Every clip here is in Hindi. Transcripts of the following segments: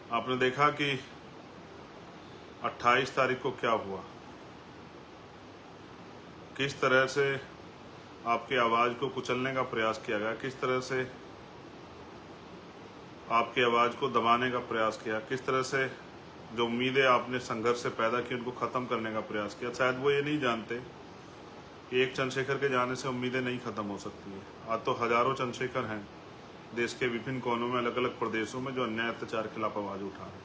आपने देखा कि 28 तारीख को क्या हुआ, किस तरह से आपकी आवाज़ को कुचलने का प्रयास किया गया, किस तरह से आपकी आवाज़ को दबाने का प्रयास किया, किस तरह से जो उम्मीदें आपने संघर्ष से पैदा की उनको ख़त्म करने का प्रयास किया। शायद वो ये नहीं जानते कि एक चंद्रशेखर के जाने से उम्मीदें नहीं ख़त्म हो सकती है। आज तो हज़ारों चंद्रशेखर हैं देश के विभिन्न कोनों में, अलग अलग प्रदेशों में, जो अन्याय अत्याचार के खिलाफ आवाज़ उठा रहे हैं।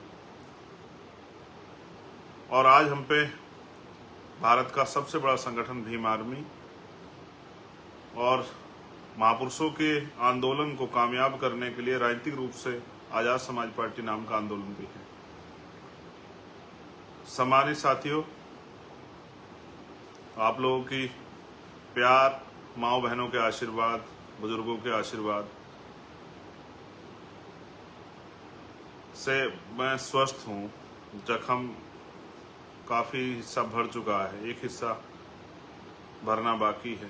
और आज हम पे भारत का सबसे बड़ा संगठन भीम आर्मी और महापुरुषों के आंदोलन को कामयाब करने के लिए राजनीतिक रूप से आज़ाद समाज पार्टी नाम का आंदोलन भी है। सम्मानित साथियों, आप लोगों की प्यार, माँओं बहनों के आशीर्वाद, बुजुर्गों के आशीर्वाद से मैं स्वस्थ हूँ। जख्म काफ़ी हिस्सा भर चुका है, एक हिस्सा भरना बाकी है।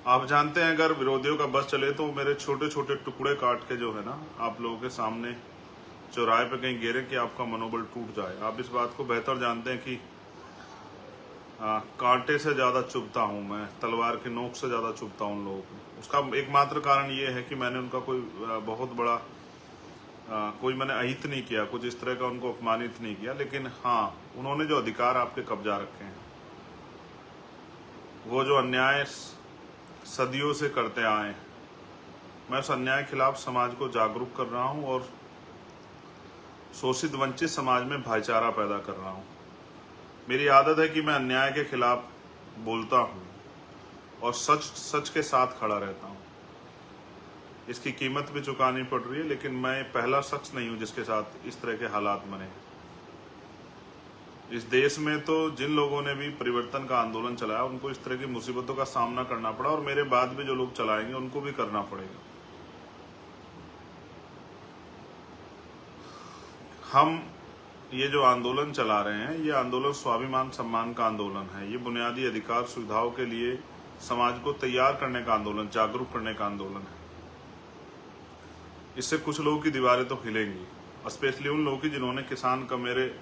आप जानते हैं अगर विरोधियों का बस चले तो मेरे छोटे छोटे टुकड़े काट के जो है ना आप लोगों के सामने चौराहे पे कहीं गिरे कि आपका मनोबल टूट जाए। आप इस बात को बेहतर जानते हैं कि कांटे से ज़्यादा चुभता हूँ मैं, तलवार की नोक से ज़्यादा चुभता हूँ उन लोगों को। उसका एकमात्र कारण ये है कि मैंने उनका कोई बहुत बड़ा कोई मैंने अहित नहीं किया, कुछ इस तरह का उनको अपमानित नहीं किया, लेकिन हाँ उन्होंने जो अधिकार आपके कब्जा रखे हैं, वो जो अन्याय सदियों से करते आए, मैं उस अन्याय के खिलाफ समाज को जागरूक कर रहा हूँ और शोषित वंचित समाज में भाईचारा पैदा कर रहा हूँ। मेरी आदत है कि मैं अन्याय के खिलाफ बोलता हूँ और सच सच के साथ खड़ा रहता हूँ। इसकी कीमत भी चुकानी पड़ रही है, लेकिन मैं पहला शख्स नहीं हूँ जिसके साथ इस तरह के हालात बने। इस देश में तो जिन लोगों ने भी परिवर्तन का आंदोलन चलाया उनको इस तरह की मुसीबतों का सामना करना पड़ा, और मेरे बाद भी जो लोग चलाएंगे उनको भी करना पड़ेगा। हम ये जो आंदोलन चला रहे हैं, ये आंदोलन स्वाभिमान सम्मान का आंदोलन है। ये बुनियादी अधिकार सुविधाओं के लिए समाज को तैयार करने का आंदोलन, जागरूक करने का आंदोलन है। इससे कुछ लोगों की दीवारें तो हिलेंगी, स्पेशली उन लोगों की जिन्होंने किसान का, मेरे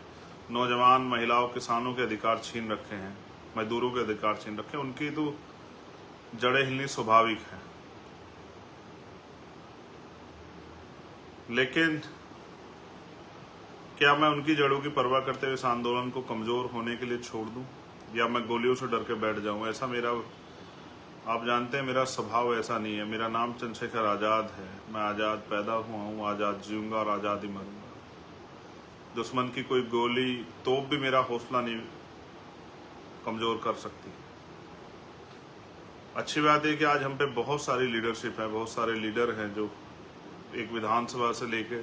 नौजवान, महिलाओं, किसानों के अधिकार छीन रखे हैं, मजदूरों के अधिकार छीन रखे हैं। उनकी तो जड़ें हिलनी स्वाभाविक है। लेकिन क्या मैं उनकी जड़ों की परवाह करते हुए इस आंदोलन को कमजोर होने के लिए छोड़ दूं, या मैं गोलियों से डर के बैठ जाऊं? ऐसा मेरा, आप जानते हैं मेरा स्वभाव ऐसा नहीं है। मेरा नाम चंद्रशेखर आज़ाद है। मैं आज़ाद पैदा हुआ हूँ, आज़ाद जीऊंगा और आज़ाद ही मरूंगा। दुश्मन की कोई गोली, तोप भी मेरा हौसला नहीं कमजोर कर सकती। अच्छी बात है कि आज हम पे बहुत सारी लीडरशिप है, बहुत सारे लीडर हैं जो एक विधानसभा से लेके,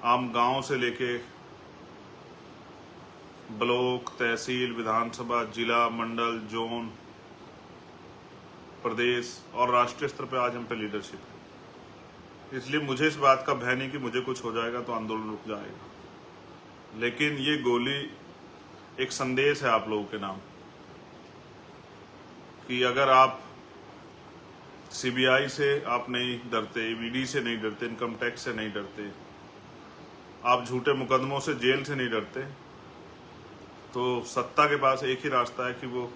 आम गांव से लेके ब्लॉक, तहसील, विधानसभा, जिला, मंडल, जोन, प्रदेश और राष्ट्रीय स्तर पे आज हम पे लीडरशिप है। इसलिए मुझे इस बात का भय नहीं कि मुझे कुछ हो जाएगा तो आंदोलन रुक जाएगा। लेकिन ये गोली एक संदेश है आप लोगों के नाम कि अगर आप सीबीआई से आप नहीं डरते, ईडी से नहीं डरते, इनकम टैक्स से नहीं डरते, आप झूठे मुकदमों से, जेल से नहीं डरते, तो सत्ता के पास एक ही रास्ता है कि वो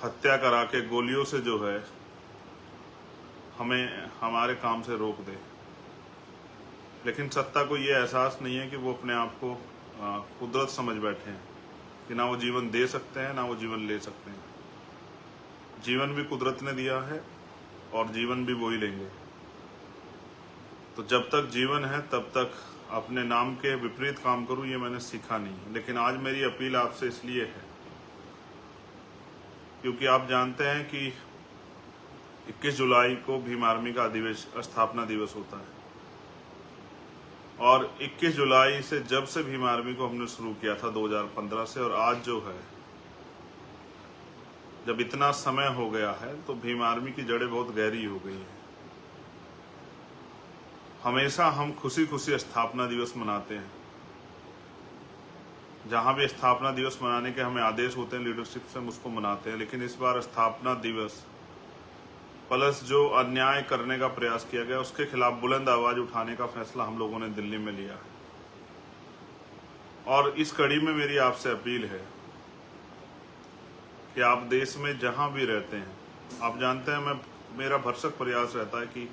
हत्या करा के गोलियों से जो है हमें हमारे काम से रोक दे। लेकिन सत्ता को ये एहसास नहीं है कि वो अपने आप को कुदरत समझ बैठे हैं कि ना वो जीवन दे सकते हैं, ना वो जीवन ले सकते हैं। जीवन भी कुदरत ने दिया है और जीवन भी वो ही लेंगे। तो जब तक जीवन है तब तक अपने नाम के विपरीत काम करूं, ये मैंने सीखा नहीं है। लेकिन आज मेरी अपील आपसे इसलिए है क्योंकि आप जानते हैं कि 21 जुलाई को भीम आर्मी का स्थापना दिवस होता है, और 21 जुलाई से जब से भीम आर्मी को हमने शुरू किया था 2015 से, और आज जो है जब इतना समय हो गया है, तो भीम आर्मी की जड़ें बहुत गहरी हो गई है। हमेशा हम खुशी खुशी स्थापना दिवस मनाते हैं। जहाँ भी स्थापना दिवस मनाने के हमें आदेश होते हैं लीडरशिप से, हम उसको मनाते हैं। लेकिन इस बार स्थापना दिवस प्लस जो अन्याय करने का प्रयास किया गया उसके खिलाफ बुलंद आवाज उठाने का फैसला हम लोगों ने दिल्ली में लिया है। और इस कड़ी में मेरी आपसे अपील है कि आप देश में जहां भी रहते हैं, आप जानते हैं मेरा भरसक प्रयास रहता है कि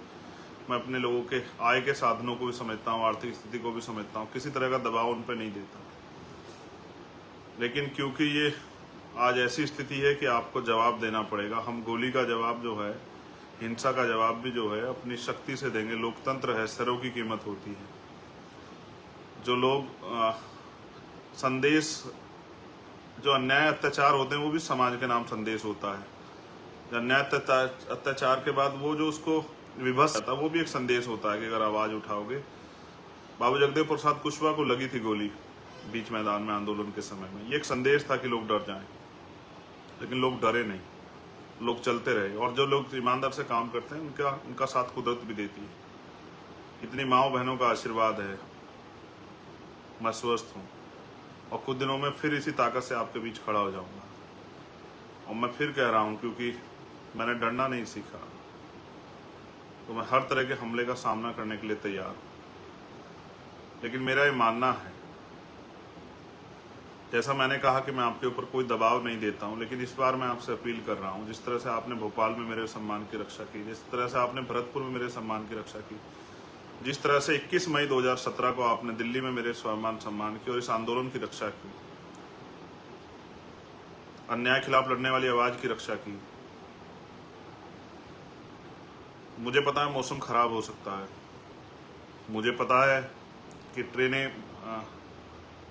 मैं अपने लोगों के आय के साधनों को भी समझता हूँ, आर्थिक स्थिति को भी समझता हूँ, किसी तरह का दबाव उन पर नहीं देता। लेकिन क्योंकि ये आज ऐसी स्थिति है कि आपको जवाब देना पड़ेगा, हम गोली का जवाब जो है, हिंसा का जवाब भी जो है अपनी शक्ति से देंगे। लोकतंत्र है, सरों की कीमत होती है। जो लोग संदेश, जो अन्याय अत्याचार होते हैं वो भी समाज के नाम संदेश होता है। अन्याय अत्याचार के बाद वो जो उसको विभत्स था वो भी एक संदेश होता है कि अगर आवाज उठाओगे। बाबू जगदेव प्रसाद कुशवाहा को लगी थी गोली बीच मैदान में आंदोलन के समय में, ये एक संदेश था कि लोग डर जाएं, लेकिन लोग डरे नहीं, लोग चलते रहे। और जो लोग ईमानदार से काम करते हैं उनका साथ कुदरत भी देती है। इतनी माओ बहनों का आशीर्वाद है, मैं स्वस्थ हूँ और कुछ दिनों में फिर इसी ताकत से आपके बीच खड़ा हो जाऊंगा। और मैं फिर कह रहा हूं, क्योंकि मैंने डरना नहीं सीखा, तो मैं हर तरह के हमले का सामना करने के लिए तैयार हूं। लेकिन मेरा ये मानना है, जैसा मैंने कहा कि मैं आपके ऊपर कोई दबाव नहीं देता हूं, लेकिन इस बार मैं आपसे अपील कर रहा हूं, जिस तरह से आपने भोपाल में मेरे सम्मान की रक्षा की, जिस तरह से आपने भरतपुर में मेरे सम्मान की रक्षा की, जिस तरह से 21 मई 2017 को आपने दिल्ली में मेरे स्वाभिमान सम्मान की और इस आंदोलन की रक्षा की, अन्याय खिलाफ लड़ने वाली आवाज की रक्षा की। मुझे पता है मौसम खराब हो सकता है, मुझे पता है कि ट्रेनें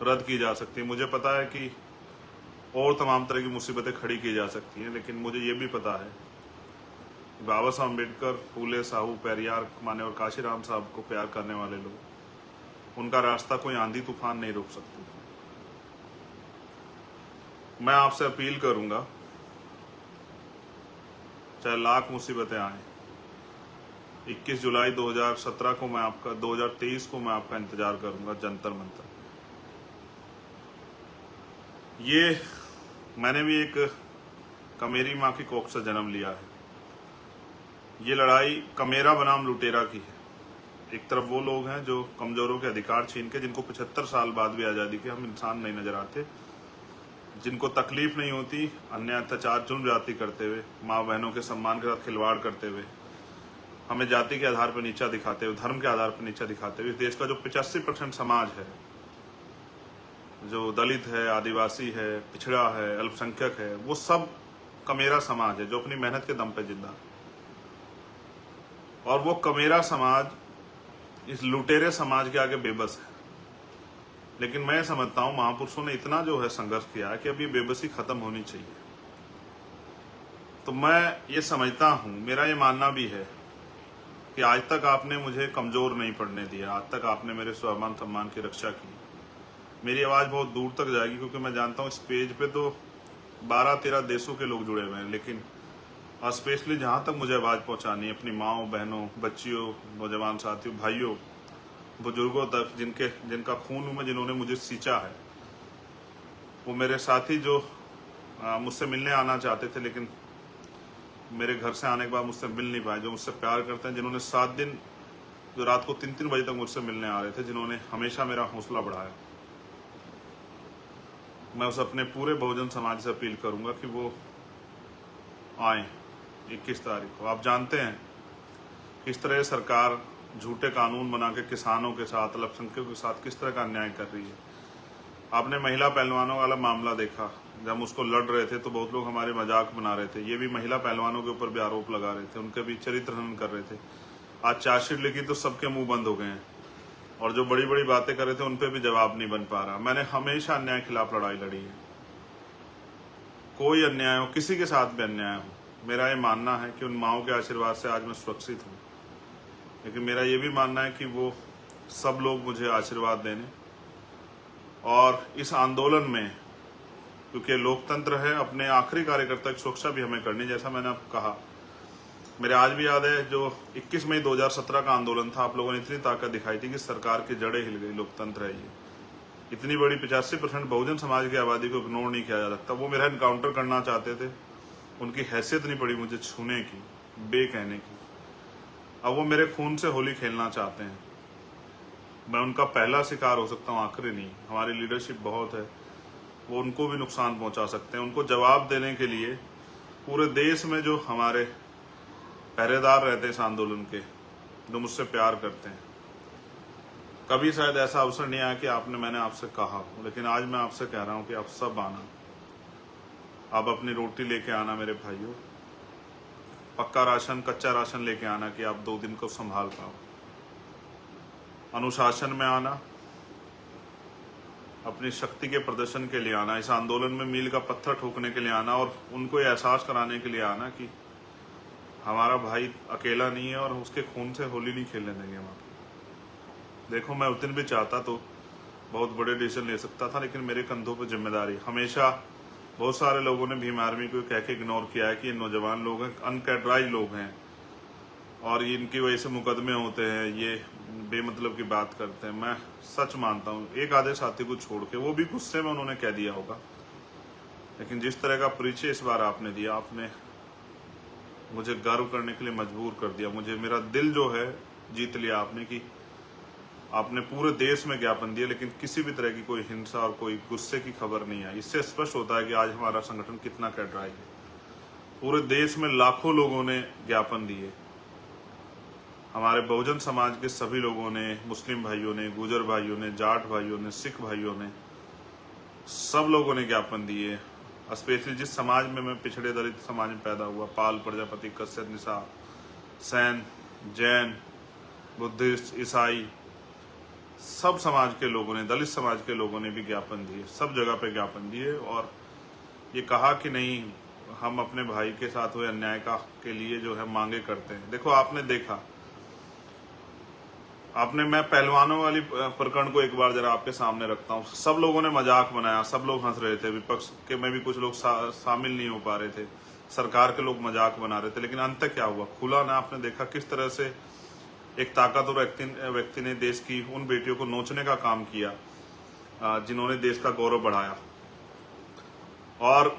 रद्द की जा सकती है, मुझे पता है कि और तमाम तरह की मुसीबतें खड़ी की जा सकती हैं, लेकिन मुझे ये भी पता है बाबा साहब अम्बेडकर, फूले, साहू, पेरियार माने और काशीराम साहब को प्यार करने वाले लोग, उनका रास्ता कोई आंधी तूफान नहीं रोक सकती। मैं आपसे अपील करूंगा, चाहे लाख मुसीबतें आए, 21 जुलाई 2017 को मैं आपका 2023 को मैं आपका इंतजार करूंगा जंतर मंतर। ये मैंने भी एक कमेरी माँ की कोख से जन्म लिया है। ये लड़ाई कमेरा बनाम लुटेरा की है। एक तरफ वो लोग हैं जो कमजोरों के अधिकार छीन के, जिनको 75 साल बाद भी आज़ादी के हम इंसान नहीं नजर आते, जिनको तकलीफ नहीं होती अन्याय अत्याचार जुर्म जाति करते हुए, माँ बहनों के सम्मान के साथ खिलवाड़ करते हुए, हमें जाति के आधार पर नीचा दिखाते हुए, धर्म के आधार पर नीचा दिखाते हुए, देश का जो 85% समाज है, जो दलित है, आदिवासी है, पिछड़ा है, अल्पसंख्यक है, वो सब कमेरा समाज है जो अपनी मेहनत के दम पे जिंदा। और वो कमेरा समाज इस लुटेरे समाज के आगे बेबस है। लेकिन मैं समझता हूं महापुरुषों ने इतना जो है संघर्ष किया है कि अब ये बेबसी खत्म होनी चाहिए। तो मैं ये समझता हूं, मेरा ये मानना भी है कि आज तक आपने मुझे कमजोर नहीं पड़ने दिया, आज तक आपने मेरे स्वाभिमान सम्मान की रक्षा की। मेरी आवाज बहुत दूर तक जाएगी, क्योंकि मैं जानता हूं इस पेज पे तो 12-13 देशों के लोग जुड़े हुए हैं, लेकिन और स्पेशली जहाँ तक मुझे आवाज़ पहुँचानी है अपनी माँओं, बहनों, बच्चियों, नौजवान साथियों, भाइयों, बुजुर्गों तक, जिनका खून में जिन्होंने मुझे सींचा है, वो मेरे साथी जो मुझसे मिलने आना चाहते थे लेकिन मेरे घर से आने के बाद मुझसे मिल नहीं पाए, जो मुझसे प्यार करते हैं, जिन्होंने 7 दिन जो रात को 3-3 बजे तक मुझसे मिलने आ रहे थे, जिन्होंने हमेशा मेरा हौसला बढ़ाया, मैं उस अपने पूरे बहुजन समाज से अपील करूँगा कि वो आए 21 तारीख को। आप जानते हैं किस तरह सरकार झूठे कानून बना के किसानों के साथ, अल्पसंख्यकों के साथ किस तरह का अन्याय कर रही है। आपने महिला पहलवानों वाला मामला देखा, जब हम उसको लड़ रहे थे तो बहुत लोग हमारे मजाक बना रहे थे, ये भी महिला पहलवानों के ऊपर भी आरोप लगा रहे थे, उनके भी चरित्र हनन कर रहे थे। आज चार्जशीट लिखी तो सबके मुंह बंद हो गए हैं, और जो बड़ी बड़ी बातें कर रहे थे उन पर भी जवाब नहीं बन पा रहा। मैंने हमेशा अन्याय के खिलाफ लड़ाई लड़ी है, कोई अन्याय हो, किसी के साथ भी अन्याय हो, मेरा ये मानना है कि उन माओं के आशीर्वाद से आज मैं सुरक्षित हूँ। लेकिन मेरा ये भी मानना है कि वो सब लोग मुझे आशीर्वाद देने, और इस आंदोलन में, क्योंकि लोकतंत्र है, अपने आखिरी कार्यकर्ता की सुरक्षा भी हमें करनी। जैसा मैंने आपको कहा, मेरे आज भी याद है जो 21 मई 2017 का आंदोलन था, आप लोगों ने इतनी ताकत दिखाई थी कि सरकार की जड़ें हिल गई। लोकतंत्र है ये, इतनी बड़ी 85% बहुजन समाज की आबादी को इग्नोर नहीं किया जा सकता। वो मेरा इनकाउंटर करना चाहते थे, उनकी हैसियत नहीं पड़ी मुझे छूने की, बे कहने की। अब वो मेरे खून से होली खेलना चाहते हैं। मैं उनका पहला शिकार हो सकता हूँ, आखिरी नहीं। हमारी लीडरशिप बहुत है, वो उनको भी नुकसान पहुंचा सकते हैं। उनको जवाब देने के लिए पूरे देश में जो हमारे पहरेदार रहते हैं इस आंदोलन के, जो मुझसे प्यार करते हैं, कभी शायद ऐसा अवसर नहीं आया कि मैंने आपसे कहा हो, लेकिन आज मैं आपसे कह रहा हूं कि आप सब आना। आप अपनी रोटी लेके आना मेरे भाइयों, पक्का राशन, कच्चा राशन लेके आना कि आप 2 दिन को संभाल पाओ। अनुशासन में आना, अपनी शक्ति के प्रदर्शन के लिए आना, इस आंदोलन में मील का पत्थर ठोकने के लिए आना और उनको ये एहसास कराने के लिए आना कि हमारा भाई अकेला नहीं है और उसके खून से होली नहीं खेलने देंगे हम। देखो, मैं उस दिन भी चाहता तो बहुत बड़े डिसीजन ले सकता था, लेकिन मेरे कंधों पर जिम्मेदारी। हमेशा बहुत सारे लोगों ने भीम आर्मी को कह के इग्नोर किया है कि ये नौजवान लोग हैं, अनकैडराइज लोग हैं और इनकी वजह से मुकदमे होते हैं, ये बेमतलब की बात करते हैं। मैं सच मानता हूँ, एक आधे साथी को छोड़ के, वो भी गुस्से में उन्होंने कह दिया होगा, लेकिन जिस तरह का परिचय इस बार आपने दिया, आपने मुझे गर्व करने के लिए मजबूर कर दिया। मुझे, मेरा दिल जो है जीत लिया आपने कि आपने पूरे देश में ज्ञापन दिया, लेकिन किसी भी तरह की कोई हिंसा और कोई गुस्से की खबर नहीं आई। इससे स्पष्ट होता है कि आज हमारा संगठन कितना कैडराइज है। पूरे देश में लाखों लोगों ने ज्ञापन दिए, हमारे बहुजन समाज के सभी लोगों ने, मुस्लिम भाइयों ने, गुजर भाइयों ने, जाट भाइयों ने, सिख भाइयों ने, सब लोगों ने ज्ञापन दिए। स्पेशली जिस समाज में मैं पिछड़े दलित समाज में पैदा हुआ, पाल, प्रजापति, कश्यप, निशा, सैन, जैन, बुद्धिस्ट, ईसाई, सब समाज के लोगों ने, दलित समाज के लोगों ने भी ज्ञापन दिए, सब जगह पे ज्ञापन दिए और ये कहा कि नहीं, हम अपने भाई के साथ हुए अन्याय के लिए जो है मांगे करते हैं। देखो, आपने देखा, मैं पहलवानों वाली प्रकरण को एक बार जरा आपके सामने रखता हूँ। सब लोगों ने मजाक बनाया, सब लोग हंस रहे थे, विपक्ष के में भी कुछ लोग शामिल नहीं हो पा रहे थे, सरकार के लोग मजाक बना रहे थे, लेकिन अंत क्या हुआ? खुला ना, आपने देखा किस तरह से एक ताकतवर व्यक्ति ने देश की उन बेटियों को नोचने का काम किया जिन्होंने देश का गौरव बढ़ाया। और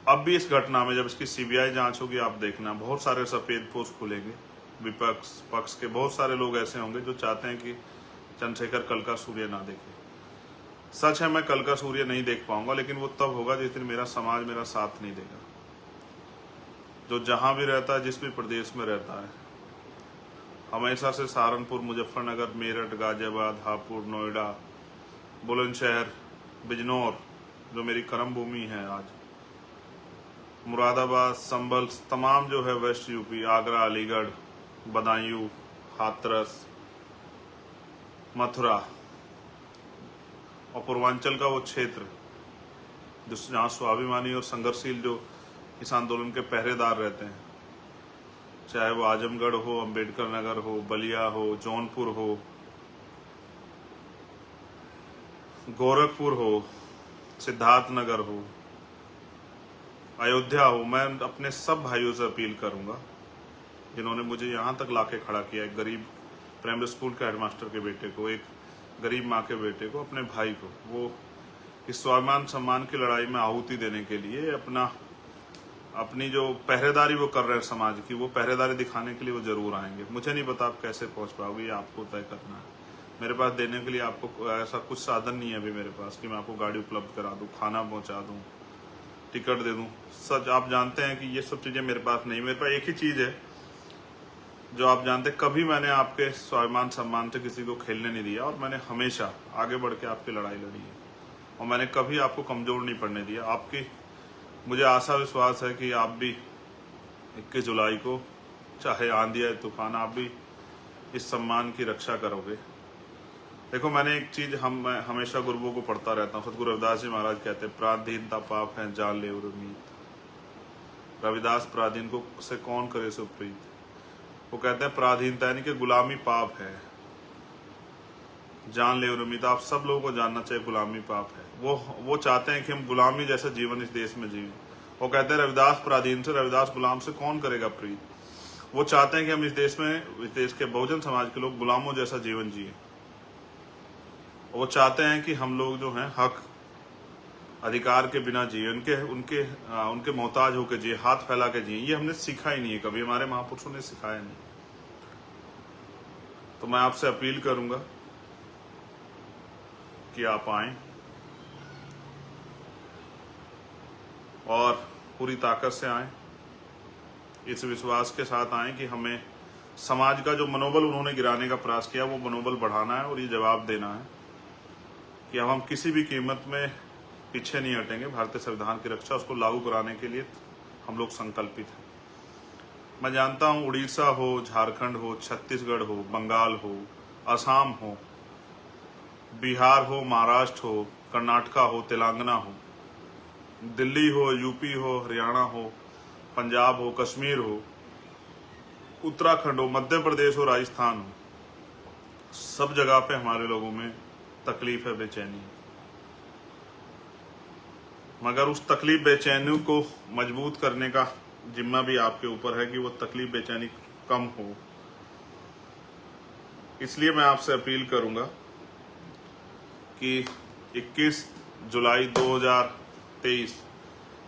अब भी इस घटना में जब इसकी सीबीआई जांच होगी, आप देखना बहुत सारे सफेद पोस्ट खुलेंगे। विपक्ष पक्ष के बहुत सारे लोग ऐसे होंगे जो चाहते हैं कि चंद्रशेखर कल का सूर्य ना देखे। सच है, मैं कल का सूर्य नहीं देख पाऊंगा, लेकिन वो तब होगा जिस दिन मेरा समाज मेरा साथ नहीं देगा। जो जहां भी रहता है, जिस भी प्रदेश में रहता है, हमेशा से सहारनपुर, मुजफ्फरनगर, मेरठ, गाजियाबाद, हापुड़, नोएडा, बुलंदशहर, बिजनौर जो मेरी कर्म भूमि है आज, मुरादाबाद, संभल, तमाम जो है वेस्ट यूपी, आगरा, अलीगढ़, बदायूं, हाथरस, मथुरा और पूर्वांचल का वो क्षेत्र जहाँ स्वाभिमानी और संघर्षशील जो इस आंदोलन के पहरेदार रहते हैं, चाहे वो आजमगढ़ हो, अंबेडकर नगर हो, बलिया हो, जौनपुर हो, गोरखपुर हो, सिद्धार्थ नगर हो, अयोध्या हो, मैं अपने सब भाइयों से अपील करूंगा जिन्होंने मुझे यहाँ तक लाके खड़ा किया, एक गरीब प्राइमरी स्कूल के हेडमास्टर के बेटे को, एक गरीब माँ के बेटे को, अपने भाई को, वो इस स्वाभिमान सम्मान की लड़ाई में आहुति देने के लिए अपनी जो पहरेदारी वो कर रहे हैं समाज की, वो पहरेदारी दिखाने के लिए वो जरूर आएंगे। मुझे नहीं पता आप कैसे पहुंच पाओगे, ये आपको तय करना है। मेरे पास देने के लिए आपको ऐसा कुछ साधन नहीं है अभी मेरे पास कि मैं आपको गाड़ी उपलब्ध करा दूं, खाना पहुंचा दूं, टिकट दे दूं। सच आप जानते हैं कि ये सब चीजें मेरे पास नहीं। मेरे पास एक ही चीज है जो आप जानते, कभी मैंने आपके स्वाभिमान सम्मान से किसी को खेलने नहीं दिया और मैंने हमेशा आगे बढ़ के आपकी लड़ाई लड़ी है और मैंने कभी आपको कमजोर नहीं पड़ने दिया। आपकी मुझे आशा विश्वास है कि आप भी 21 जुलाई को, चाहे आंधी आए तूफान, आप भी इस सम्मान की रक्षा करोगे। देखो, मैंने एक चीज हमेशा गुरुओं को पढ़ता रहता हूँ। सतगुरु रविदास जी महाराज कहते हैं, पराधीनता पाप है, जान ले और उम्मीद। रविदास पराधीन को से कौन करे सो प्रीत। वो कहते हैं पराधीनता यानी कि गुलामी पाप है, जान ले और उम्मीद। आप सब लोगों को जानना चाहिए गुलामी पाप है। वो चाहते हैं कि हम गुलामी जैसा जीवन इस देश में जिए। वो कहते हैं रविदास पराधीन से, रविदास गुलाम से कौन करेगा प्रीत। वो चाहते हैं कि हम इस देश के बहुजन समाज के लोग गुलामों जैसा जीवन जिए। वो चाहते हैं कि हम लोग जो हैं हक अधिकार के बिना जिए, उनके मोहताज होकर जिए, हाथ फैला के जिए। ये हमने सीखा ही नहीं है, कभी हमारे महापुरुषों ने सिखाया नहीं। तो मैं आपसे अपील करूंगा कि आप आएं और पूरी ताकत से आएं, इस विश्वास के साथ आएं कि हमें समाज का जो मनोबल उन्होंने गिराने का प्रयास किया वो मनोबल बढ़ाना है और ये जवाब देना है कि अब हम किसी भी कीमत में पीछे नहीं हटेंगे। भारतीय संविधान की रक्षा, उसको लागू कराने के लिए हम लोग संकल्पित हैं। मैं जानता हूँ उड़ीसा हो, झारखंड हो, छत्तीसगढ़ हो, बंगाल हो, असम हो, बिहार हो, महाराष्ट्र हो, कर्नाटका हो, तेलंगाना हो, दिल्ली हो, यूपी हो, हरियाणा हो, पंजाब हो, कश्मीर हो, उत्तराखंड हो, मध्य प्रदेश हो, राजस्थान हो, सब जगह पे हमारे लोगों में तकलीफ है, बेचैनी है। मगर उस तकलीफ बेचैनी को मजबूत करने का जिम्मा भी आपके ऊपर है कि वो तकलीफ बेचैनी कम हो। इसलिए मैं आपसे अपील करूंगा कि 21 जुलाई 2023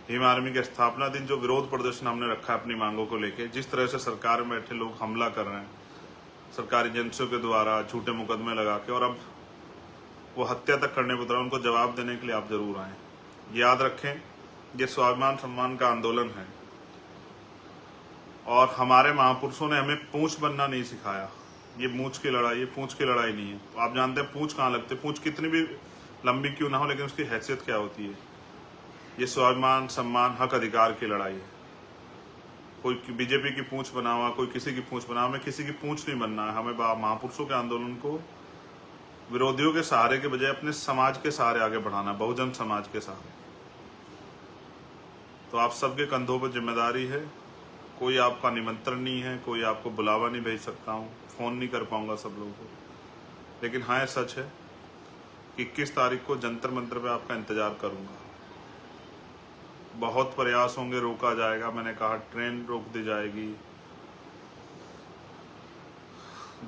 भीम आर्मी के स्थापना दिन जो विरोध प्रदर्शन हमने रखा है अपनी मांगों को लेके, जिस तरह से सरकार में बैठे लोग हमला कर रहे हैं सरकारी एजेंसियों के द्वारा, झूठे मुकदमे लगा के, और अब वो हत्या तक करने को उतरा, उनको जवाब देने के लिए आप जरूर आए। याद रखें, ये स्वाभिमान सम्मान का आंदोलन है और हमारे महापुरुषों ने हमें पूंछ बनना नहीं सिखाया। ये मूंछ की लड़ाई, ये पूंछ की लड़ाई नहीं है। तो आप जानते हैं पूंछ कहाँ लगती है, पूंछ कितनी भी लंबी क्यों ना हो, लेकिन उसकी हैसियत क्या होती है। ये स्वाभिमान सम्मान हक अधिकार की लड़ाई है। कोई बीजेपी की पूंछ बना हुआ, कोई किसी की पूंछ बना हुआ, हमें किसी की पूंछ नहीं बनना है। हमें महापुरुषों के आंदोलन को विरोधियों के सहारे के बजाय अपने समाज के सहारे आगे बढ़ाना, बहुजन समाज के सहारे। तो आप सबके कंधों पर जिम्मेदारी है। कोई आपका निमंत्रण नहीं है, कोई आपको बुलावा नहीं भेज सकता हूँ, फोन नहीं कर पाऊंगा सब लोगों को, लेकिन हाँ सच है कि 21 तारीख को जंतर मंतर पे आपका इंतजार करूंगा। बहुत प्रयास होंगे, रोका जाएगा, मैंने कहा ट्रेन रोक दी जाएगी,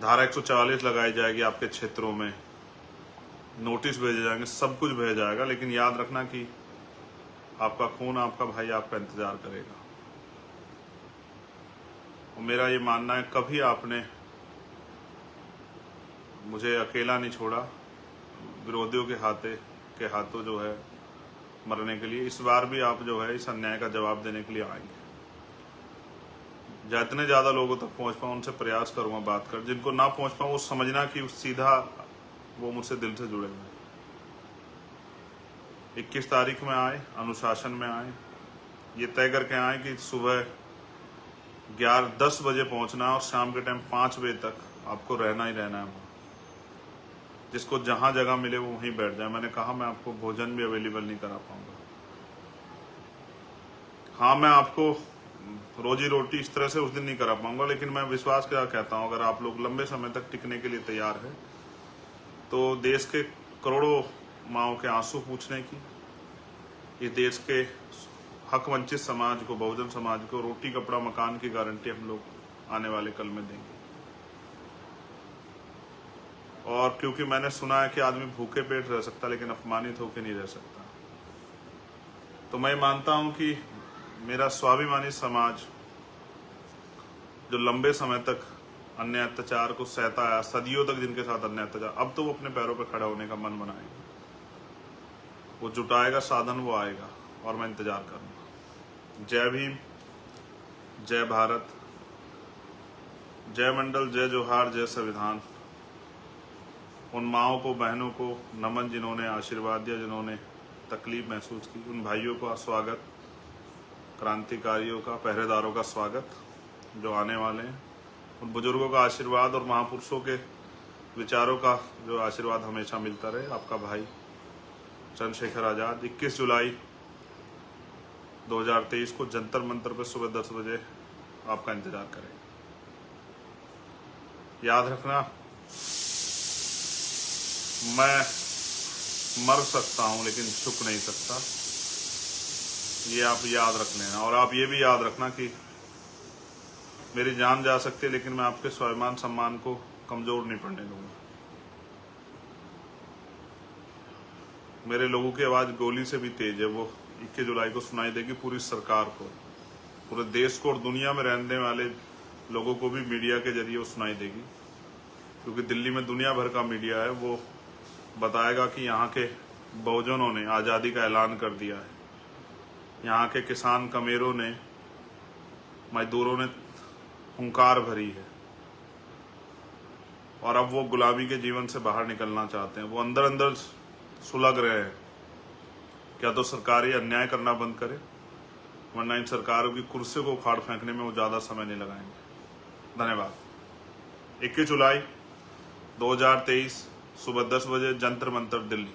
धारा 144 लगाई जाएगी, आपके क्षेत्रों में नोटिस भेजे जाएंगे, सब कुछ भेजा जाएगा, लेकिन याद रखना कि आपका खून, आपका भाई आपका इंतजार करेगा। और मेरा ये मानना है, कभी आपने मुझे अकेला नहीं छोड़ा विरोधियों के हाथों जो है मरने के लिए। इस बार भी आप जो है इस अन्याय का जवाब देने के लिए आएंगे। जितने ज्यादा लोगों तक पहुंच पाऊं उनसे प्रयास करूंगा बात कर। जिनको ना पहुंच पाऊं वो समझना कि सीधा वो मुझसे दिल से जुड़े हुए। 21 तारीख में आए, अनुशासन में आए, ये तय करके आए कि सुबह 10 बजे पहुंचना और शाम के टाइम 5 बजे तक आपको रहना ही रहना है। जिसको जहां जगह मिले वो वहीं बैठ जाए। मैंने कहा मैं आपको भोजन भी अवेलेबल नहीं करा पाऊंगा। हाँ, मैं आपको रोजी रोटी इस तरह से उस दिन नहीं करा पाऊंगा, लेकिन मैं विश्वास क्या कहता हूं, अगर आप लोग लंबे समय तक टिकने के लिए तैयार है तो देश के करोड़ों माओं के आंसू पूछने की, इस देश के हक वंचित समाज को, बहुजन समाज को रोटी कपड़ा मकान की गारंटी हम लोग आने वाले कल में देंगे। और क्योंकि मैंने सुना है कि आदमी भूखे पेट रह सकता लेकिन अपमानित होकर नहीं रह सकता, तो मैं मानता हूं कि मेरा स्वाभिमानी समाज जो लंबे समय तक अन्य अत्याचार को सहता आया, सदियों तक जिनके साथ अन्य अत्याचार, अब तो वो अपने पैरों पर खड़ा होने का मन बनाएगा, वो जुटाएगा साधन, वो आएगा और मैं इंतजार करूंगा। जय भीम, जय भारत, जय मंडल, जय जोहार, जय संविधान। उन माओं को, बहनों को नमन जिन्होंने आशीर्वाद दिया, जिन्होंने तकलीफ महसूस की, उन भाइयों का स्वागत, क्रांतिकारियों का, पहरेदारों का स्वागत जो आने वाले हैं। उन बुजुर्गों का आशीर्वाद और महापुरुषों के विचारों का जो आशीर्वाद हमेशा मिलता रहे। आपका भाई चंद्रशेखर आजाद 21 जुलाई 2023 को जंतर मंतर पर सुबह 10 बजे आपका इंतजार करें। याद रखना, मैं मर सकता हूं लेकिन झुक नहीं सकता, ये आप याद रख लेना। और आप ये भी याद रखना कि मेरी जान जा सकती है लेकिन मैं आपके स्वाभिमान सम्मान को कमजोर नहीं पड़ने दूंगा। मेरे लोगों की आवाज़ गोली से भी तेज है, वो 21 जुलाई को सुनाई देगी पूरी सरकार को, पूरे देश को और दुनिया में रहने वाले लोगों को भी मीडिया के जरिए वो सुनाई देगी। क्योंकि दिल्ली में दुनिया भर का मीडिया है, वो बताएगा कि यहाँ के बहुजनों ने आज़ादी का ऐलान कर दिया है, यहाँ के किसान कमेरों ने, मजदूरों ने हुंकार भरी है और अब वो गुलामी के जीवन से बाहर निकलना चाहते हैं। वो अंदर अंदर सुलग रहे हैं। क्या तो सरकार ये अन्याय करना बंद करे, वरना इन सरकारों की कुर्सी को उखाड़ फेंकने में वो ज़्यादा समय नहीं लगाएंगे। धन्यवाद। 21 जुलाई 2023 सुबह 10 बजे जंतर मंतर दिल्ली।